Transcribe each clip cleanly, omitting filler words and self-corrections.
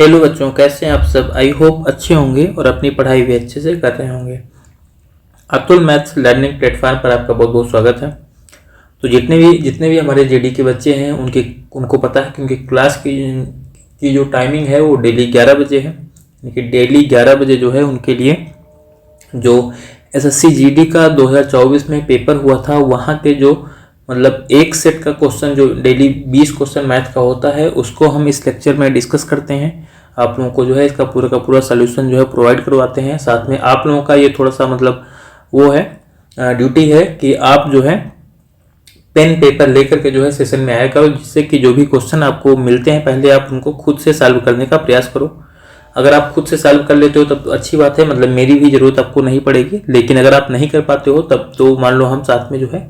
Hello बच्चों, कैसे हैं आप सब। आई होप अच्छे होंगे और अपनी पढ़ाई भी अच्छे से कर रहे होंगे। अतुल मैथ्स लर्निंग प्लेटफॉर्म पर आपका बहुत बहुत स्वागत है। तो जितने भी हमारे जेडी के बच्चे हैं उनको पता है कि उनकी क्लास की जो टाइमिंग है वो डेली 11 बजे है। यानी कि डेली 11 बजे जो है उनके लिए जो एसएससी जीडी का 2024 में पेपर हुआ था वहाँ के जो मतलब एक सेट का क्वेश्चन जो डेली 20 क्वेश्चन मैथ का होता है उसको हम इस लेक्चर में डिस्कस करते हैं। आप लोगों को जो है इसका पूरा का पूरा सोल्यूशन जो है प्रोवाइड करवाते हैं। साथ में आप लोगों का ये थोड़ा सा मतलब वो है ड्यूटी है कि आप जो है पेन पेपर लेकर के जो है सेशन में आया करो, जिससे कि जो भी क्वेश्चन आपको मिलते हैं पहले आप उनको खुद से सॉल्व करने का प्रयास करो। अगर आप खुद से सॉल्व कर लेते हो तब तो अच्छी बात है, मतलब मेरी भी जरूरत आपको नहीं पड़ेगी। लेकिन अगर आप नहीं कर पाते हो तब तो मान लो हम साथ में जो है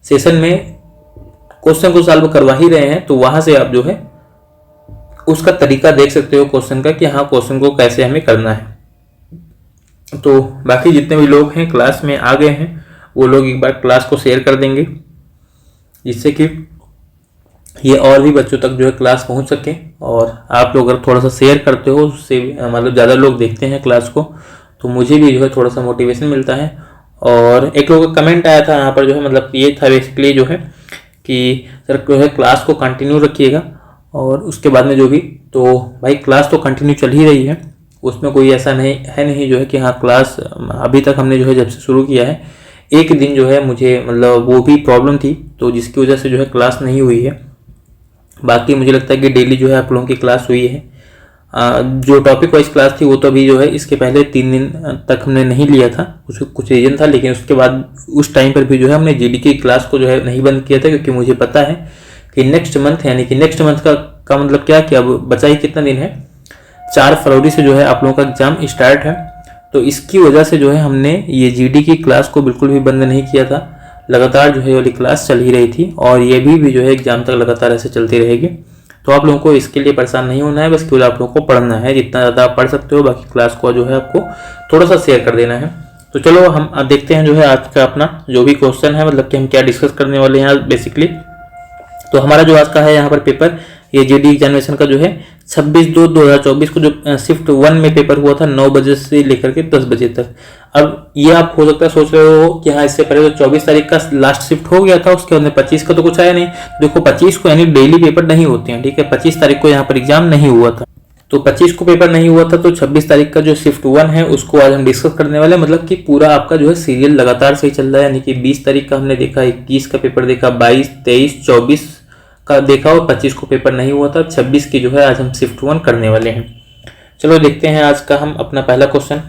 सेशन में क्वेश्चन को सॉल्व करवा ही रहे हैं, तो वहां से आप जो है उसका तरीका देख सकते हो क्वेश्चन का कि हाँ क्वेश्चन को कैसे हमें करना है। तो बाकी जितने भी लोग हैं क्लास में आ गए हैं वो लोग एक बार क्लास को शेयर कर देंगे, जिससे कि ये और भी बच्चों तक जो है क्लास पहुंच सके। और आप लोग अगर थोड़ा सा शेयर करते हो उससे मतलब ज़्यादा लोग देखते हैं क्लास को, तो मुझे भी जो है थोड़ा सा मोटिवेशन मिलता है। और एक लोगों का कमेंट आया था यहाँ पर जो है मतलब ये था बेसिकली जो है कि सर जो है क्लास को कंटिन्यू रखिएगा और उसके बाद में जो भी, तो भाई क्लास तो कंटिन्यू चल ही रही है, उसमें कोई ऐसा नहीं जो है कि हाँ क्लास अभी तक हमने जो है जब से शुरू किया है एक दिन जो है मुझे मतलब वो भी प्रॉब्लम थी तो जिसकी वजह से जो है क्लास नहीं हुई है। बाकी मुझे लगता है कि डेली जो है आप लोगों की क्लास हुई है। जो टॉपिक वाइज क्लास थी वो तो अभी जो है इसके पहले 3 दिन तक हमने नहीं लिया था, कुछ रीजन था, लेकिन उसके बाद उस टाइम पर भी जो है हमने जीडी की क्लास को जो है नहीं बंद किया था, क्योंकि मुझे पता है कि नेक्स्ट मंथ यानी कि नेक्स्ट मंथ का मतलब क्या कि अब बचा ही कितना दिन है, 4 फरवरी से जो है आप लोगों का एग्जाम स्टार्ट है। तो इसकी वजह से जो है हमने ये जीडी की क्लास को बिल्कुल भी बंद नहीं किया था, लगातार जो है वाली क्लास चल ही रही थी और ये भी जो है एग्जाम तक लगातार ऐसे चलती रहेगी। तो आप लोगों को इसके लिए परेशान नहीं होना है, बस केवल आप लोगों को पढ़ना है, जितना ज़्यादा आप पढ़ सकते हो। बाकी क्लास को जो है आपको थोड़ा सा शेयर कर देना है। तो चलो हम देखते हैं जो है आज का अपना जो भी क्वेश्चन है, मतलब कि हम क्या डिस्कस करने वाले हैं आज बेसिकली। तो हमारा जो आज का है यहाँ पर पेपर ये जीडी एग्जामिनेशन का जो है 26/2/2024 को जो शिफ्ट 1 में पेपर हुआ था 9 बजे से लेकर के 10 बजे तक। अब ये आप हो सकता है सोच रहे हो कि हाँ इससे पहले तो 24 तारीख का लास्ट शिफ्ट हो गया था, उसके बाद 25 का तो कुछ आया नहीं। देखो 25 को यानी डेली पेपर नहीं होते हैं, ठीक है। 25 तारीख को यहाँ पर एग्जाम नहीं हुआ था, तो 25 को पेपर नहीं हुआ था, तो 26 तारीख का जो शिफ्ट 1 है उसको आज हम डिस्कस करने वाले हैं। मतलब कि पूरा आपका जो है सीरियल लगातार सही चल रहा है, यानी कि 20 तारीख का हमने देखा, 21 का पेपर देखा, 22, 23, 24 का देखा और 25 को पेपर नहीं हुआ था। 26 की जो है आज हम शिफ्ट 1 करने वाले हैं। चलो देखते हैं आज का हम अपना पहला क्वेश्चन।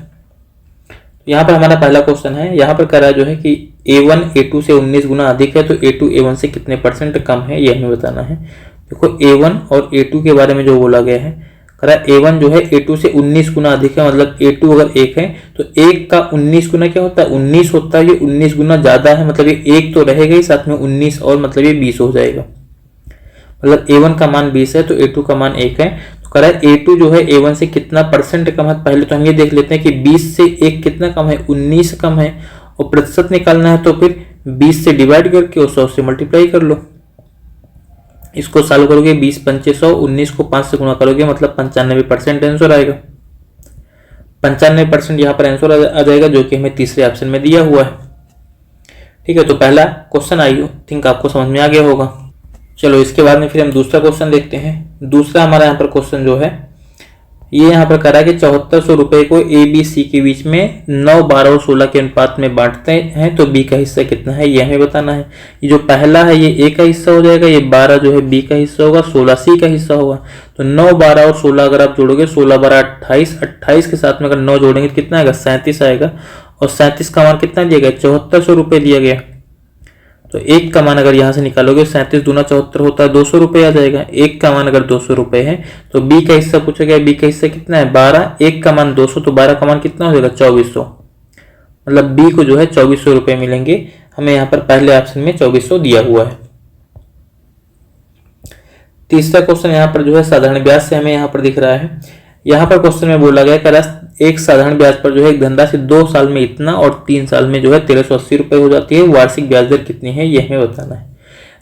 यहाँ पर हमारा पहला क्वेश्चन है, यहाँ पर कह रहा है जो है कि A1 A2 से 19 गुना अधिक है तो A2 A1 से कितने % कम है, ये हमें बताना है। देखो A1 और A2 के बारे में जो बोला गया है, कह रहा है A1 जो है A2 से 19 गुना अधिक है, मतलब A2 अगर 1 है तो 1 का 19 गुना क्या होता है, 19 होता है। ये 19 गुना ज्यादा है, मतलब ये 1 तो रहेगा ही, साथ में 19 और मतलब ये 20 हो जाएगा। मतलब A1 का मान 20 है तो A2 का मान 1 है। तो कह रहा है A2 जो है A1 से कितना % कम है। पहले तो हम ये देख लेते हैं कि 20 से 1 कितना कम है, 19 कम है, और प्रतिशत निकालना है तो फिर 20 से डिवाइड करके और 100 से मल्टीप्लाई कर लो। इसको सॉल्व करोगे 20 पंचे 100, 19 को 5 से गुणा करोगे मतलब 95% आंसर आएगा। 95% यहाँ पर आंसर आ जाएगा, जो कि हमें तीसरे ऑप्शन में दिया हुआ है। ठीक है, तो पहला क्वेश्चन आई थिंक आपको समझ में आ गया होगा। चलो इसके बाद में फिर हम दूसरा क्वेश्चन देखते हैं। दूसरा हमारा यहाँ पर क्वेश्चन जो है ये यहाँ पर कह रहा है कि 7400 रुपए को ABC के बीच में 9, 12 और 16 के अनुपात में बांटते हैं तो B का हिस्सा कितना है, ये हमें बताना है। ये जो पहला है ये A का हिस्सा हो जाएगा, ये 12 जो है B का हिस्सा होगा, 16 C का हिस्सा होगा। तो 9, 12 और 16 अगर आप जोड़ोगे 16, 12, 28, 28 के साथ में अगर 9 जोड़ेंगे तो कितना आएगा, 37 आएगा। और 37 का मान कितना दिया गया, 7400 रुपये दिया गया। तो 1 का मान अगर यहाँ से निकालोगे 37 दूना 74 होता है, 200 रुपये आ जाएगा। 1 का मान अगर 200 रुपये है तो B का हिस्सा पूछा गया, B का हिस्सा कितना है 12, 1 का मान 200 तो 12 का मान कितना हो जाएगा 2400। मतलब B को जो है 2400 रुपये मिलेंगे। हमें यहाँ पर पहले ऑप्शन में 2400 दिया हुआ है। तीसरा क्वेश्चन यहाँ पर जो है साधारण ब्याज से हमें यहाँ पर दिख रहा है। यहाँ पर क्वेश्चन में बोला गया कि एक साधारण ब्याज पर जो है एक धनराशि 2 साल में इतना और 3 साल में जो है 1380 रुपये हो जाती है, वार्षिक ब्याज दर कितनी है ये हमें बताना है।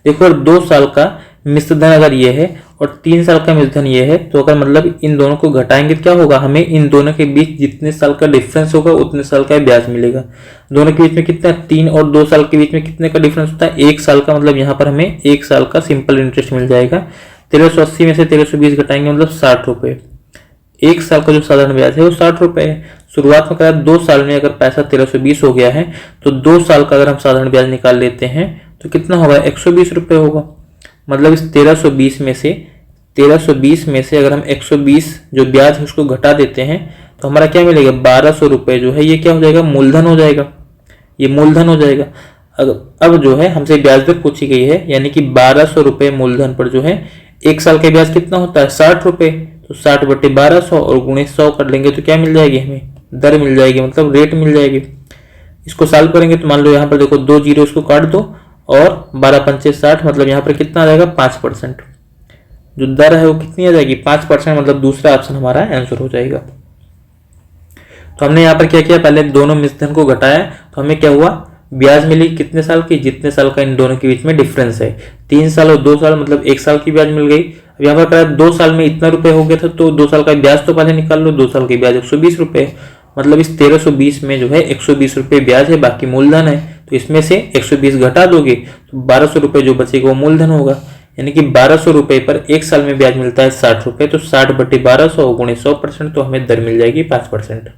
देखो 2 साल का मिश्र धन अगर ये है और 3 साल का मिश्र धन ये है, तो अगर मतलब इन दोनों को घटाएंगे क्या होगा, हमें इन दोनों के बीच जितने साल का डिफरेंस होगा उतने साल का ब्याज मिलेगा। दोनों के बीच में कितना, 3 और 2 साल के बीच में कितने का डिफरेंस होता है, 1 साल का। मतलब यहाँ पर हमें 1 साल का सिंपल इंटरेस्ट मिल जाएगा। 1380 में से 1320 घटाएंगे मतलब 60 रुपये। 1 साल का जो साधारण ब्याज है वो 60 रुपये है। शुरुआत में करा 2 साल में अगर पैसा 1320 हो गया है, तो 2 साल का अगर हम साधारण ब्याज निकाल लेते हैं तो कितना होगा, 120 रुपये होगा। मतलब इस 1320 में से अगर हम 120 जो ब्याज है उसको घटा देते हैं तो हमारा क्या मिलेगा, 1200 रुपये जो है ये क्या हो जाएगा, मूलधन हो जाएगा। ये मूलधन हो जाएगा। अब जो है हमसे ब्याज दर पूछी गई है, यानी कि 1200 रुपये मूलधन पर जो है 1 साल का ब्याज कितना होता है, 60 रुपये। तो 60 बटे 1200 और गुणे 100 कर लेंगे तो क्या मिल जाएगी, हमें दर मिल जाएगी, मतलब रेट मिल जाएगी। इसको सॉल्व करेंगे तो मान लो यहाँ पर देखो 2 जीरो इसको काट दो और 12 पंचे 60, मतलब यहाँ पर कितना आ जाएगा, 5%। जो दर है वो कितनी आ जाएगी, 5%। मतलब दूसरा ऑप्शन हमारा आंसर हो जाएगा। तो हमने यहाँ पर क्या किया, पहले दोनों मिश्रण को घटाया तो हमें क्या हुआ, ब्याज मिली कितने साल की, जितने साल का इन दोनों के बीच में डिफरेंस है। 3 साल और 2 साल मतलब 1 साल की ब्याज मिल गई। अब यहाँ पर कहा 2 साल में इतना रुपए हो गया था, तो 2 साल का ब्याज तो पहले निकाल लो। 2 साल की ब्याज 120 रुपये, मतलब इस 1320 में जो है 120 रुपये ब्याज है, बाकी मूलधन है। तो इसमें से 120 घटा दोगे तो 1200 रुपये जो बचेगा वो मूलधन होगा। यानी कि 1200 रुपये पर 1 साल में ब्याज मिलता है 60 रुपये, तो 60 बटे 1200 गुणे 100%, तो हमें दर मिल जाएगी 5%।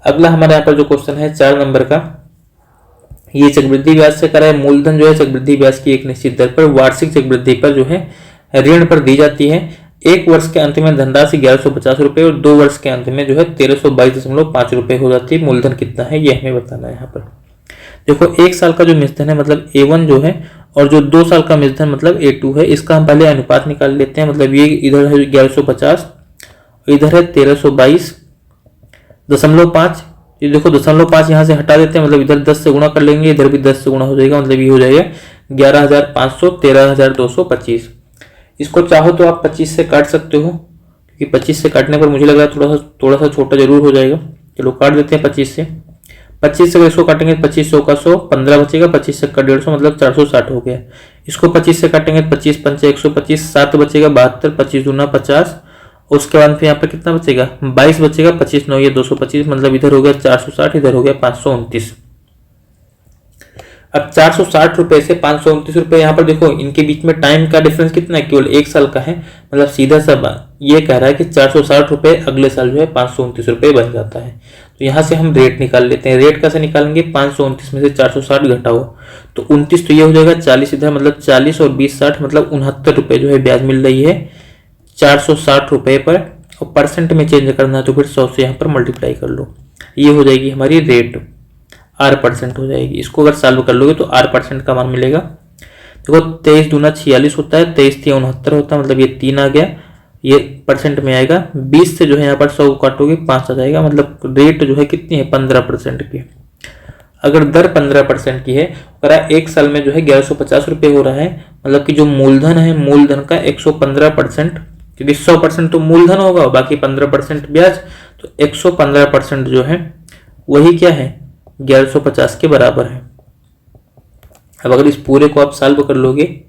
अगला हमारे यहाँ पर जो क्वेश्चन है 4 नंबर का, ये चक्रवृद्धि ब्याज से करा है। मूलधन जो है चक्रवृद्धि ब्याज की एक निश्चित दर पर वार्षिक चक्रवृद्धि पर जो है ऋण पर दी जाती है। 1 वर्ष के अंत में धनराशि 1150 रुपये और 2 वर्ष के अंत में जो है 1322.5 रुपये हो जाती है। मूलधन कितना है ये हमें बताना है। यहाँ पर देखो 1 साल का जो मिश्रण है मतलब A1 जो है, और जो 2 साल का मिश्रण मतलब A2 है, इसका हम पहले अनुपात निकाल लेते हैं। मतलब ये इधर है 1150, इधर है 1322.5। ये देखो 0.5 यहाँ से हटा देते हैं, मतलब इधर 10 से गुणा कर लेंगे, इधर भी 10 से गुणा हो जाएगा, मतलब ये हो जाएगा 11,500, 13,225। इसको चाहो तो आप 25 से काट सकते हो, क्योंकि 25 से काटने पर मुझे लग रहा है थोड़ा सा छोटा जरूर हो जाएगा। चलो काट देते हैं 25 से। 25 से अगर इसको काटेंगे 2500 का 100, 15 बचेगा, 25 से का 150, मतलब 460 हो गया। इसको 25 से काटेंगे 25 पंचे 125, 7 बचेगा 72, 25 दूना 50। उसके बाद फिर यहाँ पर कितना बचेगा, 22 बचेगा, 25 9 ये 225, मतलब इधर हो गया 460, इधर हो गया 529। अब 460 रुपए से 529 रुपए, यहाँ पर देखो इनके बीच में टाइम का डिफरेंस कितना है, केवल 1 साल का है। मतलब सीधा सा ये कह रहा है कि 460 रुपए अगले साल जो है 529 रुपए बन जाता है। तो यहाँ से हम रेट निकाल लेते हैं। रेट कैसे निकालेंगे, 529 में से 460 घटाओ तो 29, तो ये हो जाएगा 40 इधर, मतलब 40 और 20 60, मतलब 69 रुपए जो है ब्याज मिल रही है 460 रुपए पर। और परसेंट में चेंज करना है तो फिर 100 से यहाँ पर मल्टीप्लाई कर लो, ये हो जाएगी हमारी रेट, R% हो जाएगी। इसको अगर सॉल्व कर लोगे तो R% का मान मिलेगा। देखो 23 दूना 46 होता है, 23 3 69 होता है, मतलब ये 3 आ गया, ये परसेंट में आएगा। 20 से जो है यहाँ पर 100 काटोगे 5 आ जाएगा, मतलब रेट जो है कितनी है, 15% की। अगर दर 15% की है, अगर 1 साल में जो है 1150 रुपये हो रहा है, मतलब कि जो मूलधन है मूलधन का 115%, क्योंकि 100% तो मूलधन होगा, बाकी 15% ब्याज, तो 115% जो है वही क्या है, 1150 के बराबर है। अब अगर इस पूरे को आप सॉल्व कर लोगे,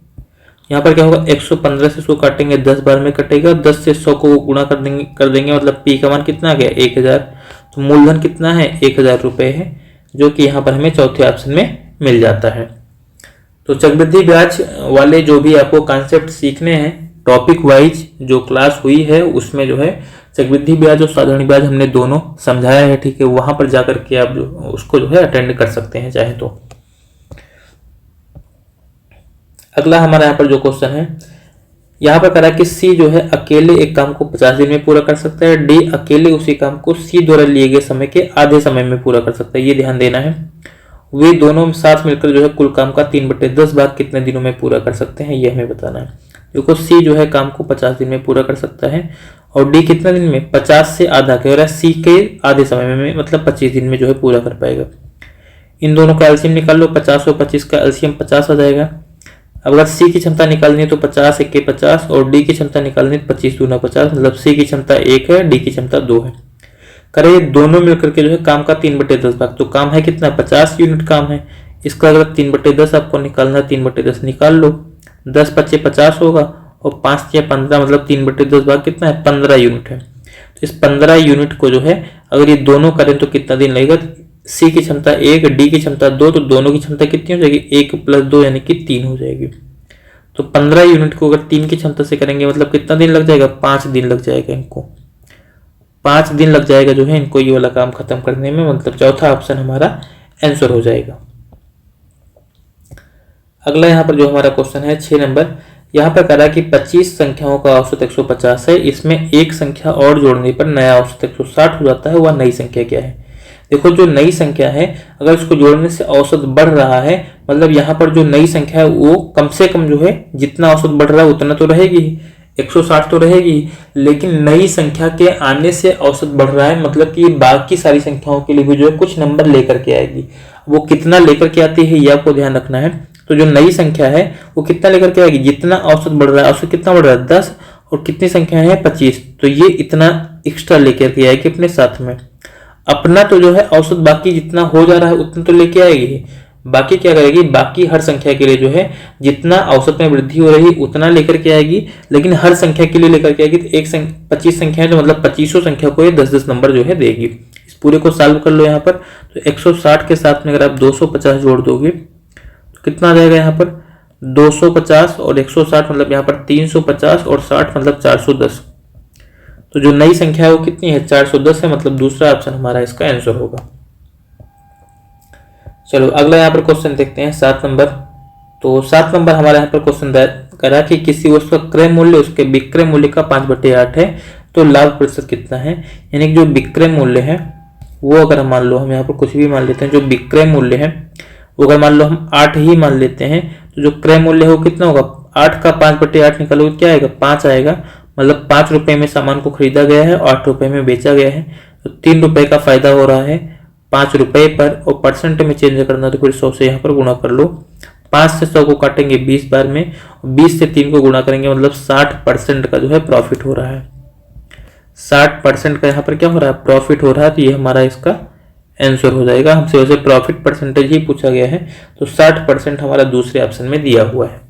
यहाँ पर क्या होगा, 115 से इसको काटेंगे 10 बार में कटेगा, 10 से 100 को गुणा कर देंगे, मतलब पी का मान कितना आ गया, 1000। तो मूलधन कितना है, 1000 रुपये है, जो कि यहाँ पर हमें चौथे ऑप्शन में मिल जाता है। तो चक्रवृद्धि ब्याज वाले जो भी आपको कॉन्सेप्ट सीखने हैं, टॉपिक वाइज जो क्लास हुई है उसमें जो है चक्रवृद्धि ब्याज और साधारण ब्याज हमने दोनों समझाया है, ठीक है। वहां पर जाकर के आप जो उसको जो है अटेंड कर सकते हैं चाहे तो। अगला हमारा यहाँ पर जो क्वेश्चन है, यहाँ पर करा कि सी जो है अकेले एक काम को 50 दिन में पूरा कर सकता है, डी अकेले उसी काम को सी द्वारा लिए गए समय के आधे समय में पूरा कर सकता है। ये ध्यान देना है। वे दोनों साथ मिलकर जो है कुल काम का 3/10 भाग कितने दिनों में पूरा कर सकते हैं, ये हमें बताना है। देखो सी जो है काम को 50 दिन में पूरा कर सकता है और डी कितने दिन में, 50 से आधा कह रहा है, सी के आधे समय में, मतलब 25 दिन में जो है पूरा कर पाएगा। इन दोनों का एलसीएम निकाल लो, 50 और 25 का एलसीएम 50 आ जाएगा। अब अगर सी की क्षमता निकालनी है तो 50 1 के 50 और डी की क्षमता निकालनी है 25 दूना 50, मतलब सी की क्षमता 1 है, डी की क्षमता 2 है। करे दोनों मिलकर के जो है काम का 3/10 भाग, तो काम है कितना, 50 यूनिट काम है। इसका अगर 3/10 आपको निकालना है, 3/10 निकाल लो, 10 पच्चे 50 होगा और 5 या 15 मतलब 3/10 भाग कितना है 15 यूनिट है। तो इस 15 यूनिट को जो है अगर ये दोनों करें तो कितना दिन लगेगा, सी की क्षमता 1 डी की क्षमता 2, तो दोनों की क्षमता कितनी हो जाएगी 1 + 2 यानी कि 3 हो जाएगी। तो 15 यूनिट को अगर 3 की क्षमता से करेंगे मतलब कितना दिन लग जाएगा 5 दिन लग जाएगा इनको, 5 दिन लग जाएगा जो है इनको ये वाला काम खत्म करने में, मतलब चौथा ऑप्शन हमारा आंसर हो जाएगा। अगला यहाँ पर जो हमारा क्वेश्चन है 6 नंबर, यहाँ पर कह रहा है कि 25 संख्याओं का औसत 150 है, इसमें एक संख्या और जोड़ने पर नया औसत 160 हो जाता है, वह नई संख्या क्या है। देखो जो नई संख्या है अगर इसको जोड़ने से औसत बढ़ रहा है मतलब यहाँ पर जो नई संख्या है वो कम से कम जो है जितना औसत बढ़ रहा है उतना तो रहेगी, 160 तो रहेगी, लेकिन नई संख्या के आने से औसत बढ़ रहा है मतलब कि बाकी सारी संख्याओं के लिए भी जो है कुछ नंबर लेकर के आएगी। वो कितना लेकर के आती है ये आपको ध्यान रखना है। तो जो नई संख्या है वो कितना लेकर के आएगी, जितना औसत बढ़ रहा है, औसत कितना बढ़ रहा है 10, और कितनी संख्या है 25, तो ये इतना एक्स्ट्रा लेकर के आएगी अपने साथ में। अपना तो जो है औसत बाकी जितना हो जा रहा है उतना तो लेके आएगी, बाकी क्या करेगी, बाकी हर संख्या के लिए जो है जितना औसत में वृद्धि हो रही उतना लेकर के आएगी, लेकिन हर संख्या के लिए लेकर के आएगी। तो 25 संख्या है तो मतलब 25 संख्या को ये 10-10 नंबर जो है देगी। इस पूरे को सॉल्व कर लो यहाँ पर, तो 160 के साथ में अगर आप 250 जोड़ दोगे तो कितना आ जाएगा यहाँ पर 250 और 160 मतलब यहाँ पर 350 और 60 मतलब 410। तो जो नई संख्या है वो कितनी है 410 है, मतलब दूसरा ऑप्शन हमारा इसका आंसर होगा। चलो अगला यहाँ पर क्वेश्चन देखते हैं 7 नंबर। तो 7 नंबर हमारे यहाँ पर क्वेश्चन करा कि किसी वस्तु का क्रय मूल्य उसके विक्रय मूल्य का 5/8 है तो लाभ प्रतिशत कितना है। यानी कि जो विक्रय मूल्य है वो अगर हम मान लो, हम यहाँ पर कुछ भी मान लेते हैं, जो विक्रय मूल्य है वो अगर मान लो हम 8 ही मान लेते हैं तो जो क्रय मूल्य है वो कितना होगा, 8 का 5/8 निकालोगे क्या आएगा 5 आएगा, मतलब 5 रुपए में सामान को खरीदा गया है और 8 रुपए में बेचा गया है, तो 3 रुपए का फायदा हो रहा है 5 रुपए पर, और परसेंट में चेंज करना तो फिर 100 से यहाँ पर गुणा कर लो। 5 से 100 को काटेंगे 20 बार में, 20 से 3 को गुणा करेंगे मतलब 60% का जो है प्रॉफिट हो रहा है, 60% का यहाँ पर क्या हो रहा है प्रॉफिट हो रहा है। तो ये हमारा इसका आंसर हो जाएगा। हमसे वैसे प्रॉफिट परसेंटेज ही पूछा गया है तो 60% हमारा दूसरे ऑप्शन में दिया हुआ है।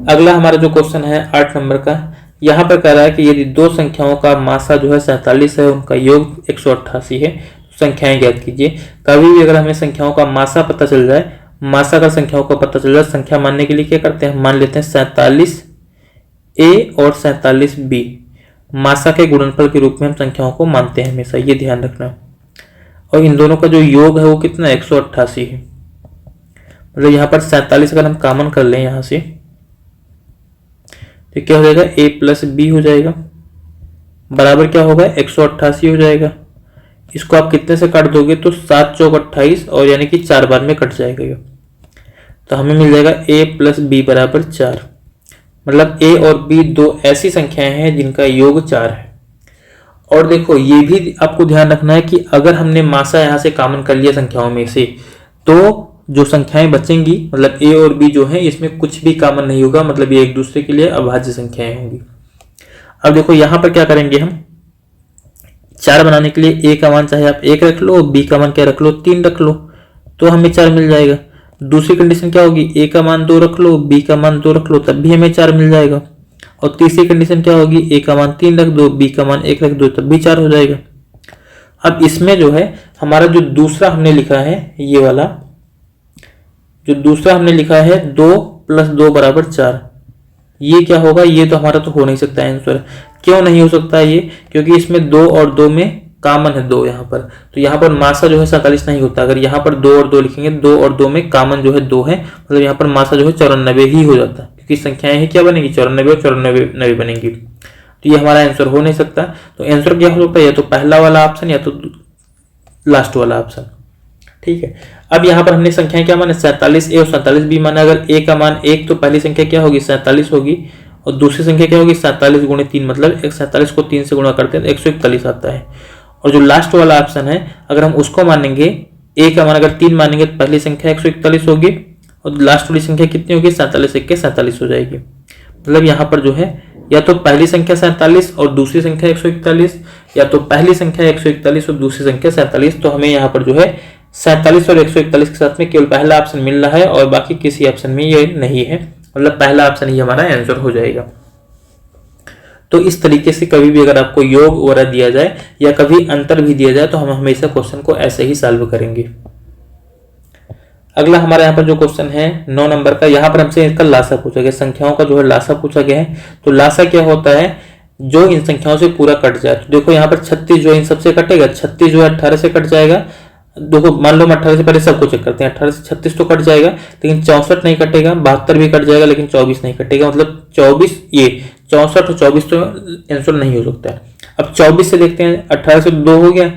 अगला हमारा जो क्वेश्चन है 8 नंबर का, यहाँ पर कह रहा है कि यदि दो संख्याओं का मासा जो है 47 है, उनका योग 188 है, तो संख्याएं ज्ञात कीजिए। कभी भी अगर हमें संख्याओं का मासा पता चल जाए, मासा का संख्याओं का पता चल जाए, संख्या मानने के लिए क्या करते हैं, मान लेते हैं 47A और 47B, मासा के गुणनफल के रूप में हम संख्याओं को मानते हैं हमेशा, ये ध्यान रखना। और इन दोनों का जो योग है वो कितना 188 है, मतलब यहाँ पर 47 अगर हम कॉमन कर लें यहाँ से तो क्या हो जाएगा A + B हो जाएगा, बराबर क्या होगा 188 हो जाएगा। इसको आप कितने से काट दोगे तो 7 चौक 28 और यानी कि 4 बार में कट जाएगा ये, तो हमें मिल जाएगा A + B = 4, मतलब A और B दो ऐसी संख्याएं हैं जिनका योग 4 है। और देखो ये भी आपको ध्यान रखना है कि अगर हमने मासा यहाँ से कॉमन कर लिया संख्याओं में से, तो जो संख्याएं बचेंगी मतलब A और B जो है इसमें कुछ भी कॉमन नहीं होगा, मतलब ये एक दूसरे के लिए अभाज्य संख्याएं होंगी। अब देखो यहाँ पर क्या करेंगे, हम 4 बनाने के लिए A का मान चाहे आप 1 रख लो, B का मान क्या रख लो 3 रख लो, तो हमें 4 मिल जाएगा। दूसरी कंडीशन क्या होगी, A का मान 2 रख लो, B का मान 2 रख लो, तब भी हमें 4 मिल जाएगा। और तीसरी कंडीशन क्या होगी, A का मान 3 रख दो, B का मान 1 रख दो, तब भी 4 हो जाएगा। अब इसमें जो है हमारा जो दूसरा हमने लिखा है, ये वाला जो दूसरा हमने लिखा है 2 + 2 = 4, ये क्या होगा, ये तो हमारा तो हो नहीं सकता आंसर। क्यों नहीं हो सकता ये, क्योंकि इसमें 2 और 2 में कॉमन है 2 यहाँ पर, तो यहाँ पर मासा जो है 47 नहीं होता। अगर यहाँ पर 2 और 2 लिखेंगे, 2 और 2 में कॉमन जो है 2 है, मतलब यहाँ पर मासा जो है 94 ही हो जाता, क्योंकि संख्याएं ही क्या बनेगी 94 और 94 बनेंगी, तो ये हमारा आंसर हो नहीं सकता। तो आंसर क्या हो सकता है, या तो पहला वाला ऑप्शन या तो लास्ट वाला ऑप्शन। ठीक है, अब यहाँ पर हमने संख्याएं क्या माने 47A और 47B माना। अगर A का मान 1 तो पहली संख्या क्या होगी 47 होगी, और दूसरी संख्या क्या होगी 47 × 3, मतलब 47 को 3 से गुणा करते हैं तो 141 आता है। और जो लास्ट वाला ऑप्शन है अगर हम उसको मानेंगे, A का मान अगर 3 मानेंगे तो पहली संख्या 141 होगी और लास्ट वाली संख्या कितनी होगी 47 × 47 हो जाएगी। मतलब यहाँ पर जो है या तो पहली संख्या 47 और दूसरी संख्या 141, या तो पहली संख्या 141 और दूसरी संख्या 47। तो हमें यहाँ पर जो है 47 और 141 के साथ में केवल पहला ऑप्शन मिल रहा है और बाकी किसी ऑप्शन में ये नहीं है, मतलब पहला ऑप्शन ही हमारा आंसर हो जाएगा। तो इस तरीके से कभी भी अगर आपको योग वगैरह दिया जाए या कभी अंतर भी दिया जाए तो हम हमेशा क्वेश्चन को ऐसे ही सॉल्व करेंगे। अगला हमारे यहाँ पर जो क्वेश्चन है 9 नंबर का, यहाँ पर हमसे इसका लासा पूछा गया, संख्याओं का जो है लासा पूछा गया है। तो लासा क्या होता है, जो इन संख्याओं से पूरा कट जाए। तो देखो यहाँ पर 36 जो इन सबसे कटेगा, 36 जो है 18 से कट जाएगा। देखो मान लो हम 18 से पहले सबको चेक करते हैं, 18 से 36 तो कट जाएगा, लेकिन 64 नहीं कटेगा, 72 भी कट जाएगा, लेकिन 24 नहीं कटेगा। मतलब 24 ये 64 और 24 तो आंसर नहीं हो सकता है। अब 24 से देखते हैं, 18 से 2 हो गया,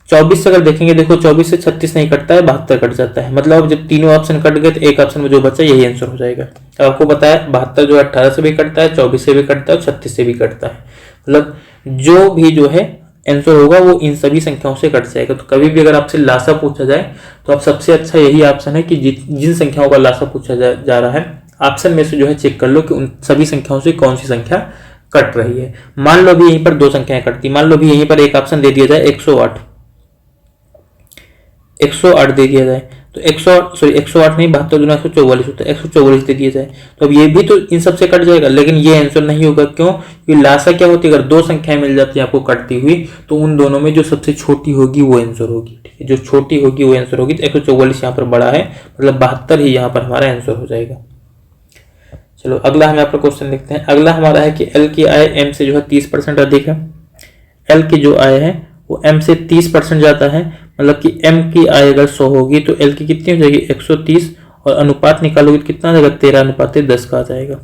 24 से अगर देखेंगे, देखो 24 से 36 नहीं कटता है, 72 कट जाता है। मतलब अब जब तीनों ऑप्शन कट गए तो एक ऑप्शन में जो बचा यही आंसर हो जाएगा। अब आपको पता है 72 जो 18 से भी कटता है, 24 से भी कटता है और 36 से भी कटता है। मतलब जो भी जो है आंसर होगा वो इन सभी संख्याओं से कट जाएगा। तो कभी भी अगर आपसे लासा पूछा जाए तो आप सबसे अच्छा यही ऑप्शन है कि जिन संख्याओं का लासा पूछा जा रहा है, ऑप्शन में से जो है चेक कर लो कि उन सभी संख्याओं से कौन सी संख्या कट रही है। मान लो अभी यहीं पर 2 संख्याएं कटती, मान लो अभी यहीं पर एक ऑप्शन दे दिया जाए 108 दे दिया जाए, तो 108 नहीं, 72 दूना 144 होता है, 144 दे दिया जाए तो अब ये भी तो इन सबसे कट जाएगा, लेकिन ये आंसर नहीं होगा। क्यों? क्योंकि लासा क्या होती है, अगर 2 संख्याएं मिल जाती है आपको कटती हुई तो उन दोनों में जो सबसे छोटी होगी वो आंसर होगी। ठीक है, जो छोटी होगी वो आंसर होगी। तो 144 यहाँ पर बड़ा है, मतलब 72 ही यहाँ पर हमारा आंसर हो जाएगा। चलो अगला हम यहाँ पर क्वेश्चन देखते हैं। अगला हमारा है कि एल की आय एम से जो है 30% अधिक है। एल की जो आय है वो एम से 30% ज्यादा है, मतलब कि एम की आय अगर 100 होगी तो एल की कितनी हो जाएगी 130, और अनुपात निकालोगे तो कितना आ जाएगा 13:10 का आ जाएगा।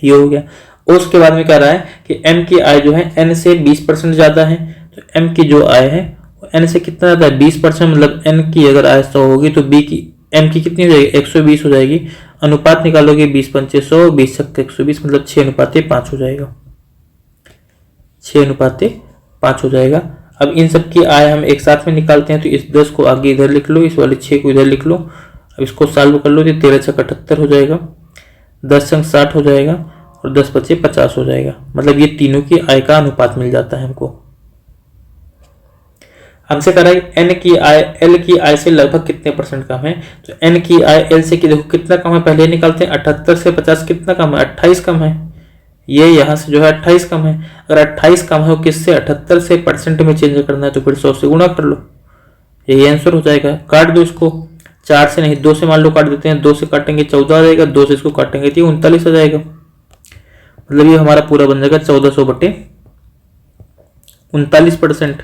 ये हो गया। और उसके बाद में कह रहा है कि एम की आय जो है एन से 20% ज्यादा है। तो एम की जो आय है वो एन से कितना ज्यादा है 20%, मतलब एन की अगर आय 100 होगी तो बी की एम की कितनी हो जाएगी 120 हो जाएगी। अनुपात निकालोगे 20×5 100, 20×120, मतलब 6:5 हो जाएगा, 6:5 हो जाएगा। अब इन सब की आय हम एक साथ में निकालते हैं, तो इस 10 को आगे इधर लिख लो, इस वाले 6 को इधर लिख लो। अब इसको सॉल्व कर लो तो 13×6 = 78 हो जाएगा, 10×60 हो जाएगा और 10×5 = 50 हो जाएगा। मतलब ये तीनों की आय का अनुपात मिल जाता है हमको। हमसे कह रहा है एन की आय एल की आय से लगभग कितने % कम है। तो एन की आय एल से देखो कितना कम है, पहले निकालते हैं। 78 से 50 कितना कम है, 28 कम है। ये यहाँ से जो है 28 कम है। अगर 28 कम है, किससे 78 से % में चेंज करना है तो फिर 100 से गुणा कर लो, यही आंसर हो जाएगा। काट दो इसको, 4 से नहीं 2 से मान लो काट देते हैं, 2 से काटेंगे 14 आ जाएगा, 2 से इसको काटेंगे तो 39 आ जाएगा। मतलब ये हमारा पूरा बन जाएगा 1400/39%।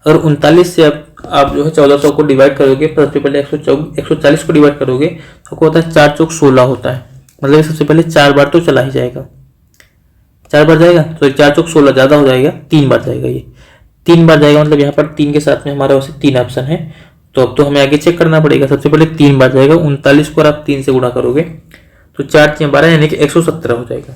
अगर 39 से आप जो है 1400 को डिवाइड करोगे, सबसे पहले 140 को डिवाइड करोगे तो आपको होता है 4 चौक 16 होता है। मतलब सबसे पहले 4 बार तो चला ही जाएगा, 4 बार जाएगा तो 4 चौक 16 ज्यादा हो जाएगा, 3 बार जाएगा। ये 3 बार जाएगा, मतलब यहाँ पर 3 के साथ में हमारे वैसे 3 ऑप्शन है। तो अब तो हमें आगे चेक करना पड़ेगा। सबसे पहले 3 बार जाएगा, 39 को आप 3 से गुणा करोगे तो 4 × 12 यानी कि 117 हो जाएगा।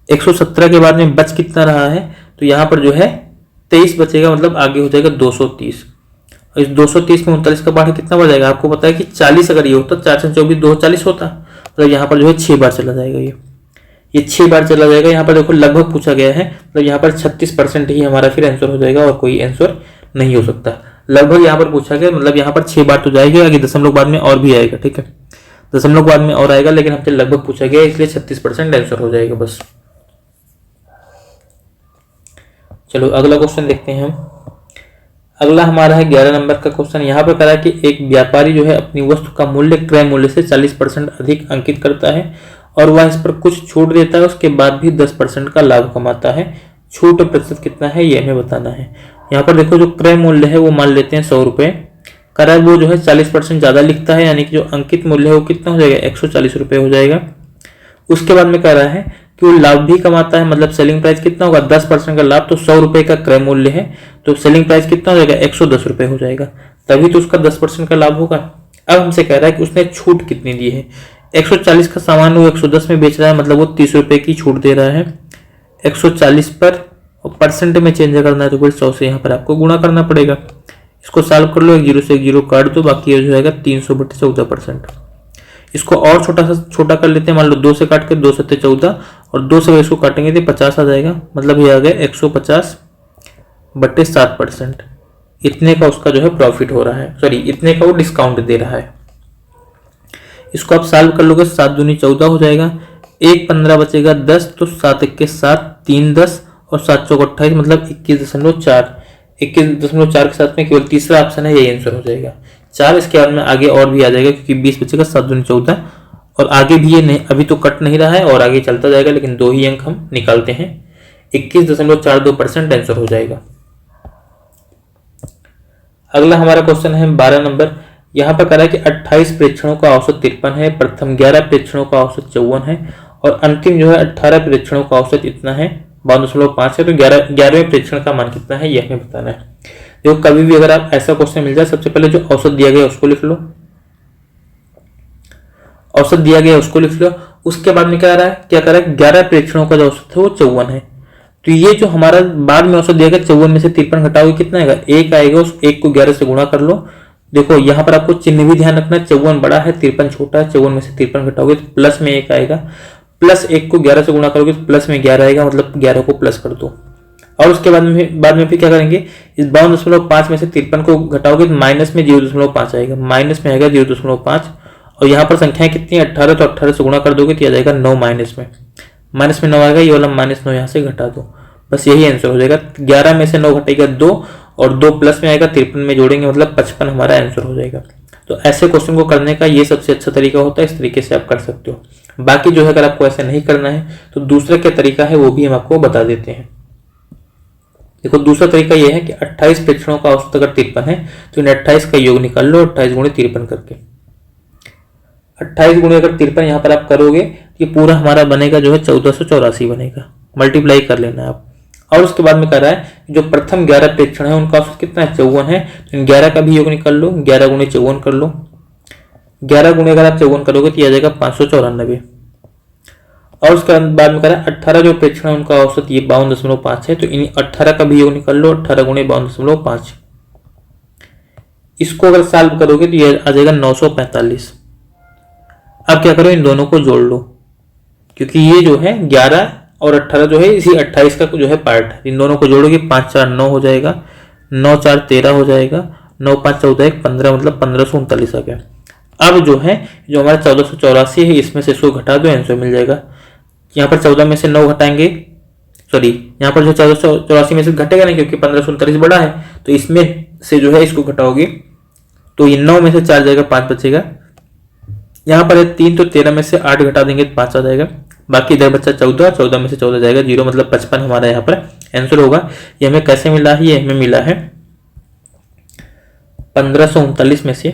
117 के बाद में बच कितना रहा है, तो यहाँ पर जो है 23 बचेगा, मतलब आगे हो जाएगा 230। और इस 230 में 39 का बाहर कितना बढ़ जाएगा, आपको पता है कि 40 अगर ये होता 4 से 24 240 होता, मतलब यहाँ पर जो है 6 बार चला जाएगा। ये 6 बार चला जाएगा। यहाँ पर देखो लगभग पूछा गया है, मतलब यहाँ पर 36% ही हमारा फिर आंसर हो जाएगा और कोई आंसर नहीं हो सकता। लगभग यहाँ पर पूछा गया, मतलब यहाँ पर 6 बार तो जाएगी, आगे दशमलव बाद में और भी आएगा। ठीक है, दशमलव बाद में और आएगा, लेकिन हमसे लगभग पूछा गया इसलिए 36% आंसर हो जाएगा बस। चलो अगला क्वेश्चन देखते हैं हम। अगला हमारा है 11 नंबर का क्वेश्चन। यहाँ पर कह रहा है कि एक व्यापारी जो है अपनी वस्तु का मूल्य क्रय मूल्य से 40% अधिक अंकित करता है और वह इस पर कुछ छूट देता है, उसके बाद भी 10% का लाभ कमाता है। छूट प्रतिशत कितना है ये हमें बताना है। यहाँ पर देखो जो क्रय मूल्य है वो मान लेते हैं 100 रुपये, कह रहा है वो जो है 40% ज्यादा लिखता है, यानी कि जो अंकित मूल्य है वो कितना हो जाएगा 140 रुपये हो जाएगा। उसके बाद में कह रहा है कि वो लाभ भी कमाता है, मतलब सेलिंग प्राइस कितना होगा 10% का लाभ, तो 100 रुपये का क्रय मूल्य है तो सेलिंग प्राइस कितना हो जाएगा 110 रुपये हो जाएगा, तभी तो उसका 10% का लाभ होगा। अब हमसे कह रहा है कि उसने छूट कितनी दी है। 140 का सामान वो 110 में बेच रहा है, मतलब वो 30 रुपये की छूट दे रहा है 140 पर, और परसेंट में चेंज करना है तो फिर 100 से यहाँ पर आपको गुणा करना पड़ेगा। इसको सॉल्व कर लो, 1 0 से 1 0 काट दो, बाकी ये हो जाएगा 300/14%। इसको और छोटा कर लेते हैं, मान लो 2 से काट के 2 7 14 और 2 से इसको काटेंगे तो 50 आ जाएगा, मतलब ये आ गया 150/7%। इतने का उसका जो है प्रॉफिट हो रहा है, सॉरी इतने का वो डिस्काउंट दे रहा है। इसको आप सॉल्व कर लोगे, 7 दूनी 14 हो जाएगा, 1 15 बचेगा 10, तो 7 1 के 7, 3 10 और 7 चौक 28 मतलब 21.4। 21.4 के साथ में केवल तीसरा ऑप्शन है, यही आंसर हो जाएगा। 4 इसके बाद में आगे और भी आ जाएगा क्योंकि 20 बचेगा, 7 दूनी 14 और आगे भी ये नहीं, अभी तो कट नहीं रहा है और आगे चलता जाएगा, लेकिन 2 ही अंक हम निकालते हैं। 21.42% आंसर हो जाएगा। अगला हमारा क्वेश्चन है 12 नंबर। यहाँ पर कह रहा है कि 28 प्रेक्षणों का औसत 53 है, प्रथम 11 प्रेक्षणों का औसत 54 है और अंतिम जो है 18 प्रेक्षणों का औसत इतना है 52.5 है। तो 11वें प्रेक्षण का मान कितना है, यह हमें बताना है। देखो कभी भी अगर आप ऐसा क्वेश्चन मिल जाए, सबसे पहले जो औसत दिया गया उसको लिख लो, औसत दिया गया उसको लिख लो। उसके बाद में क्या कर रहा है 11 प्रेक्षणों का जो औसत है वो 54 है। तो ये जो हमारा बाद में औसत दिया गया 54 में से 53 घटाओगे कितना आएगा, 1 आएगा, उस 1 को 11 से गुणा कर लो। देखो यहाँ पर आपको चिन्ह भी ध्यान रखना है, 54 बड़ा है 53 छोटा है, 54 में से 53 घटाओगे तो प्लस में 1 आएगा, प्लस 1 को 11 से गुणा करोगे तो प्लस में 11 आएगा, मतलब 11 को प्लस कर दो। और उसके बाद में फिर क्या करेंगे, इस 52.5 में से 53 को घटाओगे तो माइनस में 0.5 आएगा, माइनस में आएगा 0.5 और यहाँ पर संख्याएं कितनी 18, तो 18 से गुणा कर दोगे तो आ जाएगा 9 माइनस में 9 आएगा, ये वाला -9 यहाँ से घटा दो, बस यही आंसर हो जाएगा। 11 में से 9 घटेगा 2 और 2 प्लस में आएगा, 53 में जोड़ेंगे मतलब 55 हमारा आंसर हो जाएगा। तो ऐसे क्वेश्चन को करने का ये सबसे अच्छा तरीका होता है, इस तरीके से आप कर सकते हो। बाकी जो है अगर आपको ऐसे नहीं करना है तो दूसरा क्या तरीका है वो भी हम आपको बता देते हैं। देखो दूसरा तरीका ये है कि 28 प्रेक्षणों का औसत अगर 53 है तो इन 28 का योग निकाल लो 28 गुणे 53 करके। 28 गुणे अगर 53 यहाँ पर आप करोगे ये पूरा हमारा बनेगा जो है 1484 बनेगा, मल्टीप्लाई कर लेना आप। और उसके बाद में कह रहा है जो प्रथम 11 प्रेक्षण है उनका औसत कितना है 54 है, तो 11 का भी योग निकाल लो, 11 गुणे 54 कर लो। 11 गुणे अगर आप 54 करोगे तो आ जाएगा 594। और उसके बाद में कह रहा है 18 जो प्रेक्षण है उनका औसत ये 52.5 है, तो इन 18 का भी योग निकाल लो, 18 गुणे 52.5। इसको अगर सॉल्व करोगे तो ये आ जाएगा 945। अब क्या करो इन दोनों को जोड़ लो, क्योंकि ये जो है 11 और 18 जो है इसी 28 का जो है पार्ट है। इन दोनों को जोड़ोगे 5 4 9 हो जाएगा, 9 4 13 हो जाएगा, 9 5 14 15 मतलब 1539 आ गया। अब जो है जो हमारा 1484 है इसमें से इसको घटा दो, आंसर मिल जाएगा। यहाँ पर 14 में से 9 घटाएंगे, सॉरी यहाँ पर जो 1484 में से घटेगा नहीं क्योंकि 1539 बड़ा है, तो इसमें से जो है इसको घटाओगे तो ये 9 में से 4 जाएगा 5 बचेगा। यहाँ पर है 3 तो 13 में से 8 घटा देंगे तो 5 आ जाएगा, बाकी इधर बच्चा 14, 14 में से 14 जाएगा 0 मतलब 55 हमारा यहाँ पर आंसर होगा। ये हमें कैसे मिला है, ये हमें मिला है 1539 में से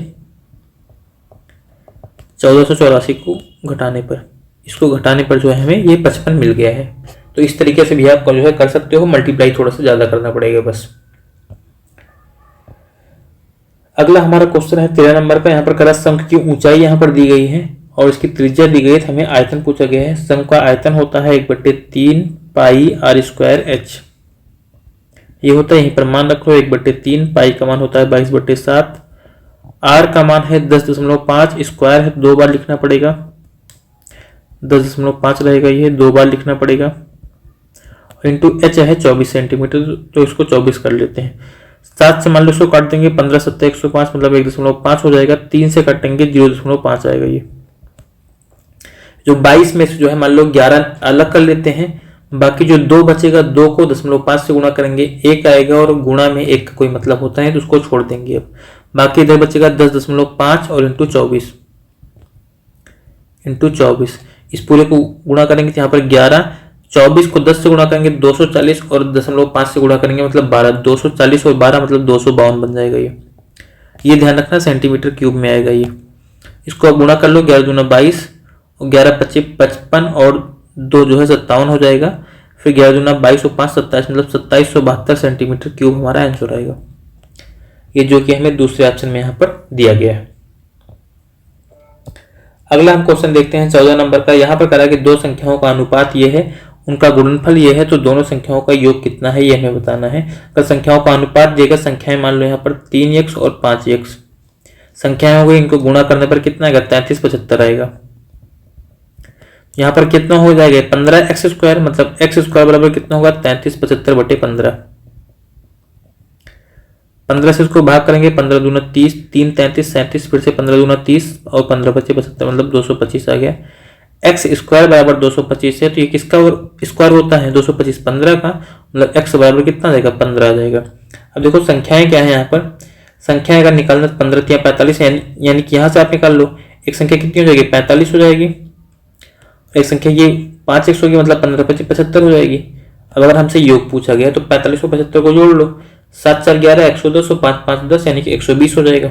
1484 को घटाने पर, इसको घटाने पर जो है हमें ये 55 मिल गया है। तो इस तरीके से भी आप जो है कर सकते हो, मल्टीप्लाई थोड़ा सा ज्यादा करना पड़ेगा बस। अगला हमारा क्वेश्चन है 13 नंबर का। यहाँ पर करा शंख की ऊंचाई यहाँ पर दी गई है और इसकी त्रिज्या दी गई है, हमें आयतन पूछा गया है। शंख का आयतन होता है 1/3 पाई r स्क्वायर h, ये होता है यहीं पर मान रखो 1/3, पाई का मान होता है 22/7, r का मान है 10.5, स्क्वायर है 2 बार लिखना पड़ेगा, 10.5 रहेगा, ये 2 बार लिखना पड़ेगा, इंटू h है 24 सेंटीमीटर, तो इसको 24 कर लेते हैं। 7 से मान लो इसको काट देंगे, 15 7 105 मतलब 1.5 हो जाएगा, 3 से काटेंगे 0.5 आएगा। ये जो 22 में से जो है मान लो 11 अलग कर लेते हैं, बाकी जो 2 बचेगा 2 को 0.5 से गुणा करेंगे, 1 आएगा और गुणा में 1 का कोई मतलब होता है तो उसको छोड़ देंगे। अब बाकी इधर बचेगा 10.5 और इंटू 24 इस पूरे को गुणा करेंगे तो यहाँ पर 11, 24 को 10 से गुणा करेंगे 240 और 0.5 से गुणा करेंगे मतलब 12, 240 और 12 मतलब 252 बन जाएगा। ये ध्यान रखना सेंटीमीटर क्यूब में आएगा। ये इसको आप गुणा कर लो, 11 दूना 22 और 11 25 55 और 2 जो है 57 हो जाएगा, फिर 11 दूना 22 और 5 27 मतलब 2772 सेंटीमीटर क्यूब हमारा आंसर आएगा। ये जो कि हमें दूसरे ऑप्शन में यहाँ पर दिया गया है। अगला हम क्वेश्चन देखते हैं 14 नंबर का। यहाँ पर करा कि दो संख्याओं का अनुपात ये है, उनका गुणनफल ये है, तो दोनों संख्याओं का योग कितना है ये हमें बताना है। अगर संख्याओं का अनुपात देगा, संख्याएं मान लो यहाँ पर 3x और 5x संख्याएं हो गई, इनको गुणा करने पर कितना आएगा 3375 आएगा। यहाँ पर कितना हो जाएगा 15x स्क्वायर, मतलब x स्क्वायर बराबर कितना होगा 3375/15। 15 से इसको भाग करेंगे, 15 दूना 30, 3 33 37, फिर से 15 दूना 30 और 15 बचे 75, मतलब 225 आ गया। एक्स स्क्वायर बराबर 225 है, तो ये किसका स्क्वायर होता है 225, 15 का, मतलब एक्स बराबर कितना आ जाएगा 15 आ जाएगा। अब देखो संख्याएं क्या है यहाँ पर, संख्याएं अगर निकालना 15 या 45 यानी कि यहाँ से आप निकाल लो, एक संख्या कितनी हो जाएगी 45 हो जाएगी, एक संख्या ये 5x होगी, मतलब 15 25 75 हो जाएगी। अब अगर हमसे योग पूछा गया तो 45 को 75 को जोड़ लो, 7 4 11 110 और 5 5 10 यानी कि 120 हो जाएगा।